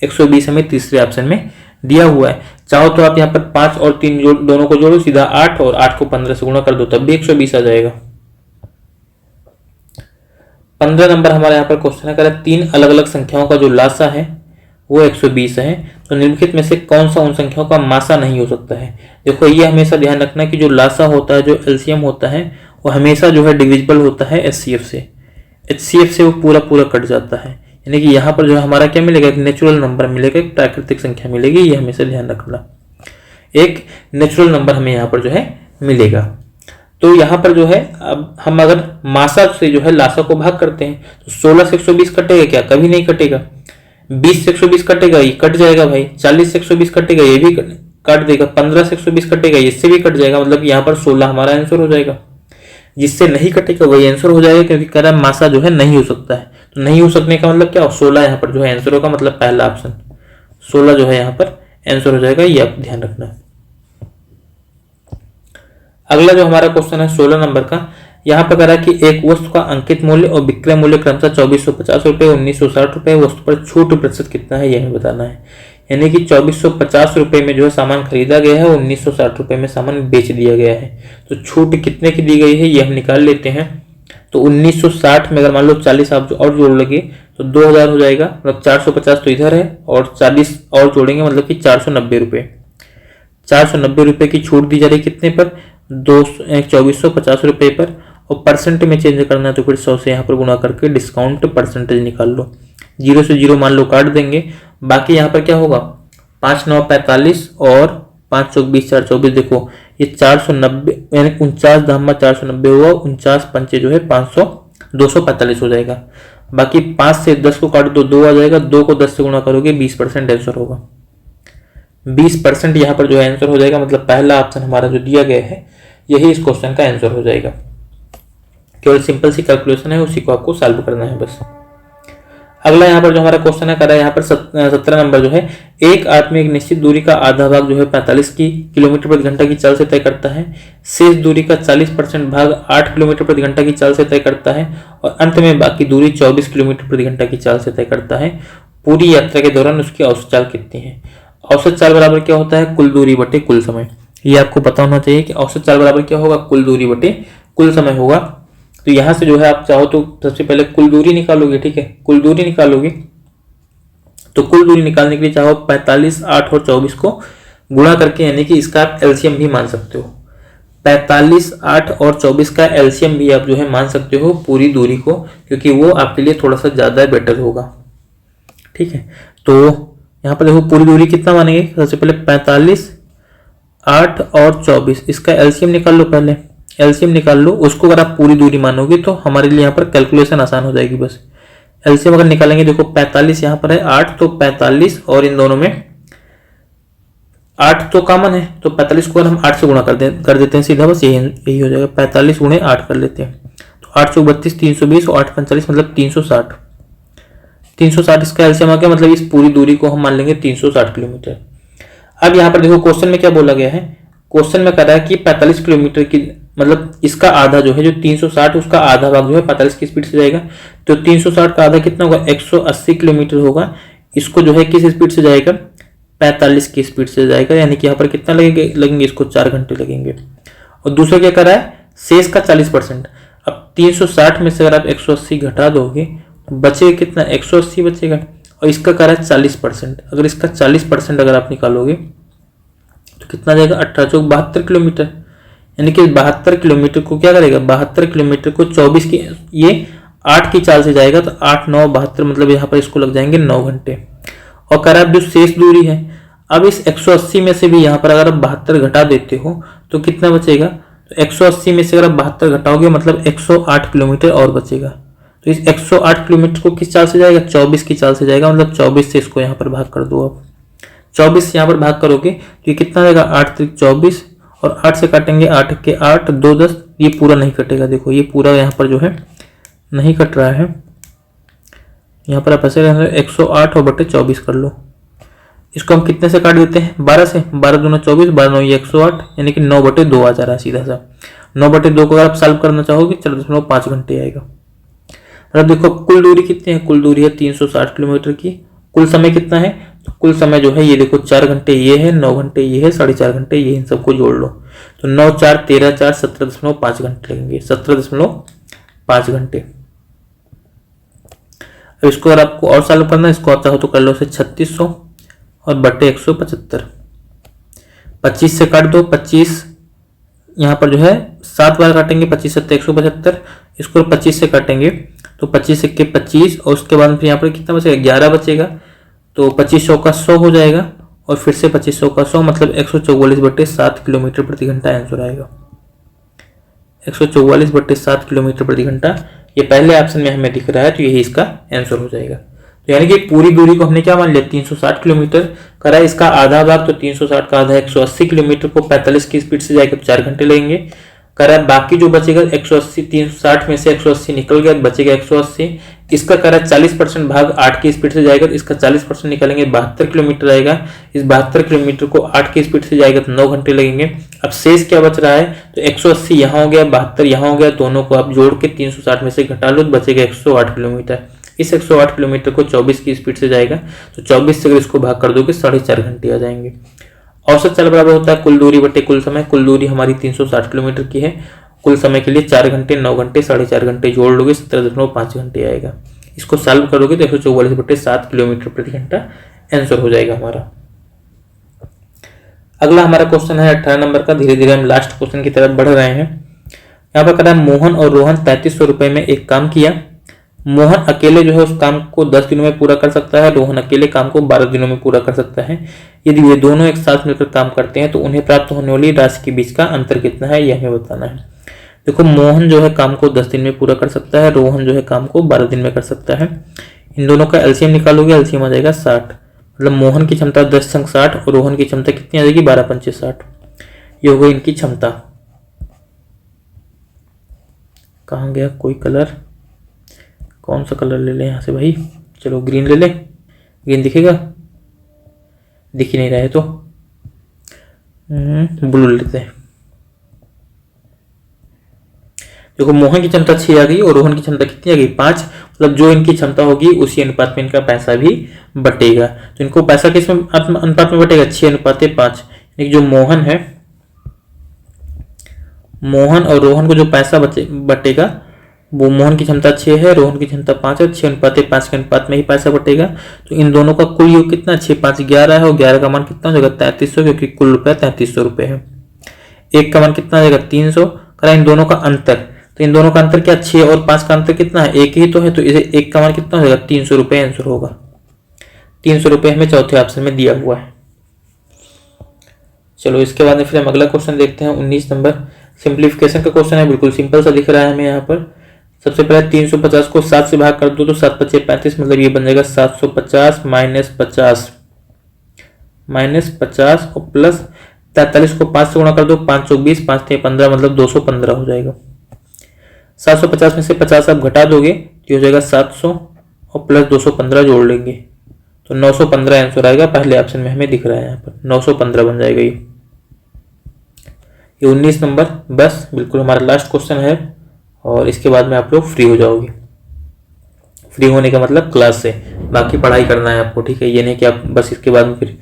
120 हमें तीसरे ऑप्शन में दिया हुआ है। चाहो तो आप यहाँ पर 5 और 3 दोनों को जोड़ो सीधा 8 और 8 को 15 से गुणा कर दो, तब भी 120 आ जाएगा। 15 नंबर हमारे यहाँ पर क्वेश्चन है, करें 3 अलग अलग संख्याओं का जो लासा है वो 120 है, तो निम्नलिखित में से कौन सा उन संख्याओं का मासा नहीं हो सकता है। देखो ये हमेशा ध्यान रखना कि जो लासा होता है, जो एलसीएम होता है, वो हमेशा जो है डिविजिबल होता है एचसीएफ से, एचसीएफ से वो पूरा पूरा कट जाता है, यानी कि यहाँ पर जो हमारा क्या मिलेगा, एक नेचुरल नंबर मिलेगा, एक प्राकृतिक संख्या मिलेगी, ये हमेशा ध्यान रखना, एक नेचुरल नंबर हमें यहाँ पर जो है मिलेगा। तो यहाँ पर जो है अब हम अगर मासा से जो है लासा को भाग करते हैं तो 16 से 120 कटेगा क्या, कभी नहीं कटेगा। 20 से 120 कटेगा, ये कट जाएगा भाई। 40 से 120 कटेगा, ये भी काट देगा। 15 से 120 कटेगा, इससे भी कट जाएगा, मतलब यहाँ पर 16 हमारा आंसर हो जाएगा। जिससे नहीं कटेगा वही आंसर हो जाएगा, क्योंकि कह रहा है मासा जो है नहीं हो सकता है, तो नहीं हो सकने का मतलब क्या, 16 यहाँ पर जो है आंसर होगा, मतलब पहला ऑप्शन 16 जो है यहाँ पर आंसर हो जाएगा, ये आप ध्यान रखना। अगला जो हमारा क्वेश्चन है 16 नंबर का, यहाँ पर कह रहा है कि एक वस्तु का अंकित मूल्य और विक्रय मूल्य क्रमशः 2450 रुपये 1960 रुपये, वस्तु पर छूट प्रतिशत कितना है, यह हमें बताना है। यानी कि 2450 रुपये में जो है सामान खरीदा गया है, 1960 रुपये में सामान बेच दिया गया है, तो छूट कितने की दी गई है ये हम निकाल लेते हैं। तो 1960 में अगर मान लो 40 आप और जोड़ लगे तो 2000 हो जाएगा, मतलब 450 तो इधर है और 40 और जोड़ेंगे मतलब कि 490 रुपये। 490 रुपये की छूट दी जा रही कितने पर, 2450 रुपये पर, और परसेंट में चेंज करना है तो फिर 100 से यहाँ पर गुणा करके डिस्काउंट परसेंटेज निकाल लो। 0 से 0 मान लो काट देंगे, बाकी यहाँ पर क्या होगा 5 9 45 और 5 चौक 20 4 24, देखो ये 490 यानी 49 धामा 490 हुआ, 49 पंचे जो है 500 245 हो जाएगा। बाकी 5 से 10 को काट दो 2 आ जाएगा, 2 को 10 से गुणा करोगे 20% आंसर होगा। 20% यहाँ पर जो है आंसर हो जाएगा, मतलब पहला ऑप्शन हमारा जो दिया गया है यही इस क्वेश्चन का आंसर हो जाएगा। केवल सिंपल सी कैलकुलेशन है, उसी को आपको सॉल्व करना है बस। अगला यहाँ पर जो हमारा क्वेश्चन है कर रहा है यहाँ पर 17 नंबर जो है, एक आदमी एक निश्चित दूरी का आधा भाग जो है 45 किलोमीटर प्रति घंटा की चाल से तय करता है, शेष दूरी का 40% भाग 8 किलोमीटर प्रति घंटा की चाल से तय करता है, और अंत में बाकी दूरी 24 किलोमीटर प्रति घंटा की चाल से तय करता है। पूरी यात्रा के दौरान उसकी औसत चाल कितनी है। औसत चाल बराबर क्या होता है, कुल दूरी बटे कुल समय। ये आपको पता होना चाहिए कि औसत चाल बराबर क्या होगा, कुल दूरी बटे कुल समय होगा। तो यहां से जो है आप चाहो तो सबसे पहले कुल दूरी निकालोगे, ठीक है, कुल दूरी निकालोगे तो कुल दूरी निकालने के लिए चाहो 45 8 और 24 को गुणा करके, यानी कि इसका आप एलसीएम भी मान सकते हो। 45 8 और 24 का एलसीएम भी आप जो है मान सकते हो पूरी दूरी को, क्योंकि वो आपके लिए थोड़ा सा ज्यादा बेटर होगा, ठीक है। तो यहाँ पर देखो पूरी दूरी कितना मानेंगे, सबसे पहले 45 8 और 24, इसका एलसीएम निकाल लो, पहले एलसीएम निकाल लो। उसको अगर आप पूरी दूरी मानोगे तो हमारे लिए यहाँ पर कैलकुलेशन आसान हो जाएगी। बस एलसीएम अगर निकालेंगे, देखो 45 यहाँ पर है 8, तो 45 और इन दोनों में 8 तो कॉमन है, तो 45 को अगर हम 8 से गुणा कर देते हैं सीधा, बस यही हो जाएगा। 45 गुणे 8 कर लेते हैं तो 8 32 320 और 8 45 मतलब 360। 360 इसका एलसीएम आ गया, मतलब इस पूरी दूरी को हम मान लेंगे 360 किलोमीटर। अब यहाँ पर देखो क्वेश्चन में क्या बोला गया है, क्वेश्चन में कह रहा है कि 45 किलोमीटर की मतलब इसका आधा जो है, जो 360 उसका आधा भाग जो है 45 की स्पीड से जाएगा, तो 360 का आधा कितना होगा 180 किलोमीटर होगा। इसको जो है किस स्पीड से जाएगा, 45 की स्पीड से जाएगा, यानी कि यहाँ पर कितना लगेंगे इसको 4 घंटे लगेंगे। और दूसरा क्या कर रहा है, शेष का 40%। अब 360 में से अगर आप 180 घटा दोगे तो बचेगा कितना, 180 बचेगा, और इसका कर रहा है 40%। अगर इसका 40% अगर आप निकालोगे तो कितना जाएगा, 18 चौक 72 किलोमीटर, यानी कि 72 किलोमीटर को क्या करेगा, 72 किलोमीटर को 24 की, ये 8 की चाल से जाएगा, तो 8 9 72, मतलब यहाँ पर इसको लग जाएंगे 9 घंटे। और कह रहा है जो शेष दूरी है, अब इस 180 में से भी यहाँ पर अगर आप 72 घटा देते हो तो कितना बचेगा, तो 180 में से अगर आप 72 घटाओगे मतलब 108 किलोमीटर और बचेगा। तो इस 108 किलोमीटर को किस चाल से जाएगा, 24 की चाल से जाएगा, मतलब 24 से इसको यहाँ पर भाग कर दो। आप 24 से यहाँ पर भाग करोगे तो ये कितना जाएगा, 8 3 24, और 8 से काटेंगे 8 के 8 2 10, ये पूरा नहीं कटेगा। देखो ये पूरा यहाँ पर जो है नहीं कट रहा है, यहाँ पर आप ऐसे रहने 108 और बटे 24 कर लो। इसको हम कितने से काट देते हैं, 12 से, 12 दूना 24, 12 9 ये 108, यानी कि 9 बटे 2 आ जा रहा है सीधा सा। 9 बटे 2 को अगर आप सॉल्व करना चाहोगे 4.5 घंटे आएगा। अब देखो कुल दूरी कितनी है, कुल दूरी है 360 किलोमीटर की। कुल समय कितना है, तो कुल समय जो है ये देखो 4 घंटे ये है, 9 घंटे ये है, 4.5 घंटे ये, इन सबको जोड़ लो तो 9 4 13 4 17.5 घंटे लगेंगे, 17.5 घंटे। अब इसको अगर आपको और सॉल्व करना है, इसको आप चाहो तो कर लो से 3600 और बटे 175, 25 से काट दो, 25 यहाँ पर जो है 7 बार काटेंगे, 25 7 175, इसको 25 से काटेंगे तो 25 1 25, और उसके बाद फिर यहाँ पर कितना बचेगा, 11 बचेगा, तो 2500 का 100 हो जाएगा, और फिर से 2500 का 100 मतलब 144 बटे 7 किलोमीटर प्रति घंटा आंसर आएगा। 144 बटे 7 किलोमीटर प्रति घंटा ये पहले ऑप्शन में हमें दिख रहा है, तो यही इसका आंसर हो जाएगा। तो यानी कि पूरी दूरी को हमने क्या मान लिया, 360 किलोमीटर करा, इसका आधा भाग, तो 360 का आधा 180 किलोमीटर को 45 की स्पीड से जाएगा तो 4 घंटे लगेंगे करा। बाकी जो बचेगा 180, 360 में से 180 निकल गया, बचेगा 180, इसका करा 40% भाग 8 की स्पीड से जाएगा तो इसका 40% निकालेंगे, 72 किलोमीटर आएगा। इस 72 किलोमीटर को 8 की स्पीड से जाएगा तो 9 घंटे लगेंगे। अब शेष क्या बच रहा है, तो 180 यहाँ हो गया, 72 यहाँ हो गया, दोनों को आप जोड़ के 360 में से घटा लो तो बचेगा 108 किलोमीटर। इस 108 किलोमीटर को 24 की स्पीड से जाएगा तो 24 से अगर इसको भाग कर दोगे 4.5 घंटे आ जाएंगे। औसत चल बराबर होता है कुल दूरी बटे कुल समय। कुल दूरी हमारी 360 किलोमीटर की है, कुल समय के लिए 4 घंटे 9 घंटे 4.5 घंटे जोड़ लोगे 17.5 घंटे आएगा। इसको सॉल्व करोगे तो 144 बटे 7 किलोमीटर प्रति घंटा आंसर हो जाएगा हमारा। अगला हमारा क्वेश्चन है 18 नंबर का। धीरे धीरे हम लास्ट क्वेश्चन की तरफ बढ़ रहे हैं। यहाँ पर कहा मोहन और रोहन 3300 रुपए में एक काम किया। मोहन अकेले जो है उस काम को 10 दिनों में पूरा कर सकता है, रोहन अकेले काम को 12 दिनों में पूरा कर सकता है। यदि वे दोनों एक साथ मिलकर काम करते हैं तो उन्हें प्राप्त होने वाली राशि के बीच का अंतर कितना है, यह हमें बताना है। देखो मोहन जो है काम को 10 दिन में पूरा कर सकता है, रोहन जो है काम को 12 दिन में कर सकता है। इन दोनों का एलसीएम निकालोगे, एलसीएम आ जाएगा 60, मतलब मोहन की क्षमता 10 संग 60 और रोहन की क्षमता कितनी आ जाएगी 12 पंचे 60। ये हो गई इनकी क्षमता। कहाँ गया कोई कलर, कौन सा कलर ले लें यहाँ से भाई, चलो ग्रीन ले लें, ग्रीन दिखेगा, दिख ही नहीं रहा है तो ब्लू लेते हैं। देखो मोहन की क्षमता 6 आ गई और रोहन की क्षमता कितनी आ गई 5, मतलब जो इनकी क्षमता होगी उसी अनुपात में इनका पैसा भी बटेगा। तो इनको पैसा किस अनुपात में बटेगा 6:5। यानी जो मोहन है, मोहन और रोहन को जो पैसा बटेगा वो मोहन की क्षमता 6 है, रोहन की क्षमता 5 है, 6:5 के अनुपात में ही पैसा बटेगा। तो इन दोनों का कुल योग कितना 6 5 11 है और 11 का मान कितना हो जाएगा 3300, क्योंकि कुल रुपया 3300 रुपये है। एक का मान कितना आ जाएगा 300। करा इन दोनों का अंतर, तो इन दोनों का अंतर क्या 6 और 5 का अंतर कितना है, एक ही तो है, तो इसे एक का मान कितना हो जाएगा 300 रुपये आंसर होगा। 300 रुपये हमें चौथे ऑप्शन में दिया हुआ है। चलो इसके बाद में फिर हम अगला क्वेश्चन देखते हैं 19 नंबर। सिंप्लीफिकेशन का क्वेश्चन है, बिल्कुल सिंपल सा दिख रहा है हमें यहाँ पर। सबसे पहले 350 को 7 से भाग कर दो तो 7 5 35, मतलब ये बन जाएगा 750 माइनस 50 और प्लस 43 को 5 से गुणा कर दो, 5 चौक 20, 5 3 15, मतलब 215 हो जाएगा। 750 में से 50 आप घटा दोगे तो हो जाएगा 700 और प्लस 215 जोड़ लेंगे तो 915 आंसर आएगा। पहले ऑप्शन में हमें दिख रहा है यहाँ पर 915 बन जाएगा ये 19 नंबर। बस बिल्कुल हमारा लास्ट क्वेश्चन है और इसके बाद में आप लोग फ्री हो जाओगे। फ्री होने का मतलब क्लास से, बाकी पढ़ाई करना है आपको, ठीक है। ये नहीं कि आप बस इसके बाद में फिर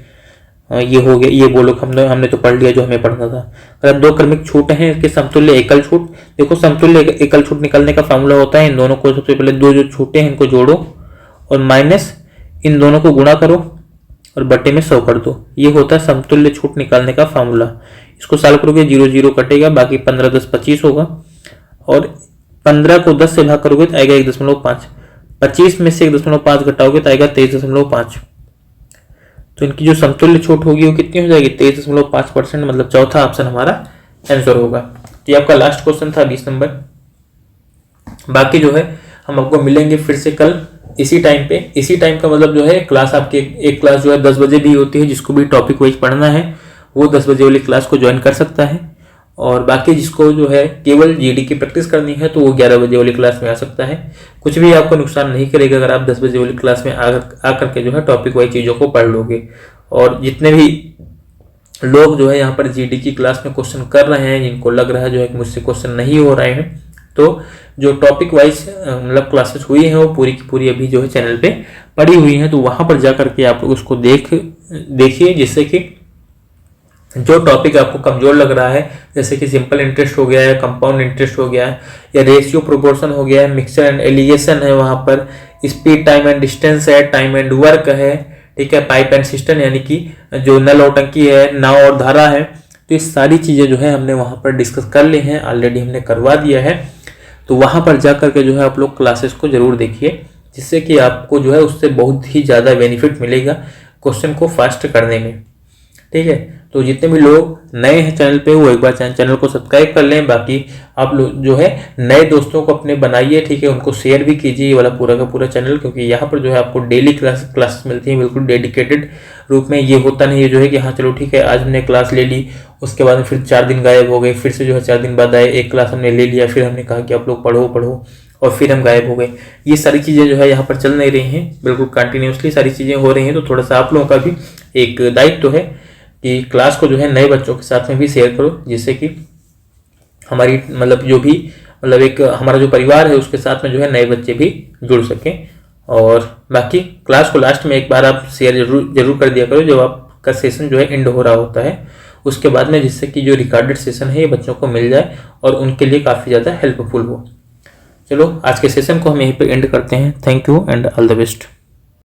ये हो गया ये बोलो हमने तो पढ़ लिया जो हमें पढ़ना था। अगर दो क्रमिक छूट हैं इसके समतुल्य एकल छूट, देखो समतुल्य एकल छूट निकालने का फॉर्मूला होता है इन दोनों को सबसे पहले दो जो छूटे हैं इनको जोड़ो और माइनस इन दोनों को गुणा करो और बटे में 100 कर दो। ये होता है समतुल्य छूट निकालने का फॉर्मूला। इसको सॉल्व करोगे 0 0 कटेगा, बाकी 15 10 25 होगा और 15 को 10 से भाग करोगे तो आएगा 1.5। 25 में से 1.5 घटाओगे तो आएगा 23.5। तो इनकी जो समतुल्य छूट होगी वो कितनी हो जाएगी 23.5%, मतलब चौथा ऑप्शन हमारा आंसर होगा। तो ये आपका लास्ट क्वेश्चन था 20 नंबर। बाकी जो है हम आपको मिलेंगे फिर से कल इसी टाइम पे। इसी टाइम का मतलब जो है क्लास आपकी एक क्लास जो है 10 बजे भी होती है, जिसको भी टॉपिक वाइज पढ़ना है वो 10 बजे वाली क्लास को ज्वाइन कर सकता है। और बाकी जिसको जो है केवल जीडी की प्रैक्टिस करनी है तो वो 11 बजे वाली क्लास में आ सकता है। कुछ भी आपको नुकसान नहीं करेगा अगर आप 10 बजे वाली क्लास में आकर के जो है टॉपिक वाइज चीज़ों को पढ़ लोगे। और जितने भी लोग जो है यहाँ पर जीडी की क्लास में क्वेश्चन कर रहे हैं, जिनको लग रहा है जो है कि मुझसे क्वेश्चन नहीं हो रहे हैं, तो जो टॉपिक वाइज मतलब क्लासेस हुई हैं वो पूरी की पूरी अभी जो है चैनल पे पड़ी हुई हैं, तो वहाँ पर जा करके आप लोग उसको देखिए, जिससे कि जो टॉपिक आपको कमजोर लग रहा है, जैसे कि सिंपल इंटरेस्ट हो गया है, कंपाउंड इंटरेस्ट हो गया है, या रेशियो प्रोपोर्शन हो गया है, मिक्सचर एंड एलिगेशन है, वहाँ पर स्पीड टाइम एंड डिस्टेंस है, टाइम एंड वर्क है, ठीक है, पाइप एंड सिस्टम यानी कि जो नल और टंकी है, नाव और धारा है, तो ये सारी चीज़ें जो है हमने वहाँ पर डिस्कस कर ली हैं, ऑलरेडी हमने करवा दिया है। तो वहाँ पर जा करके जो है आप लोग क्लासेस को जरूर देखिए, जिससे कि आपको जो है उससे बहुत ही ज़्यादा बेनिफिट मिलेगा क्वेश्चन को फास्ट करने में, ठीक है। तो जितने भी लोग नए हैं चैनल पे वो एक बार चैनल को सब्सक्राइब कर लें। बाकी आप लोग जो है नए दोस्तों को अपने बनाइए, ठीक है, उनको शेयर भी कीजिए ये वाला पूरा का पूरा चैनल, क्योंकि यहाँ पर जो है आपको डेली क्लासेस मिलती हैं बिल्कुल डेडिकेटेड रूप में। ये होता नहीं है जो है कि हाँ चलो ठीक है आज हमने क्लास ले ली, उसके बाद में फिर 4 दिन गायब हो गए, फिर से जो है 4 दिन बाद आए, एक क्लास हमने ले लिया, फिर हमने कहा कि आप लोग पढ़ो और फिर हम गायब हो गए। ये सारी चीज़ें जो है यहाँ पर चल नहीं रही हैं, बिल्कुल कंटिन्यूसली सारी चीज़ें हो रही हैं। तो थोड़ा सा आप लोगों का भी एक दायित्व है कि क्लास को जो है नए बच्चों के साथ में भी शेयर करो, जिससे कि हमारी मतलब जो भी मतलब एक हमारा जो परिवार है उसके साथ में जो है नए बच्चे भी जुड़ सकें। और बाकी क्लास को लास्ट में एक बार आप शेयर जरूर कर दिया करो जब आपका सेशन जो है एंड हो रहा होता है उसके बाद में, जिससे कि जो रिकॉर्डेड सेशन है ये बच्चों को मिल जाए और उनके लिए काफ़ी ज़्यादा हेल्पफुल हो। चलो आज के सेशन को हम यहीं पे एंड करते हैं। Thank you and all the best.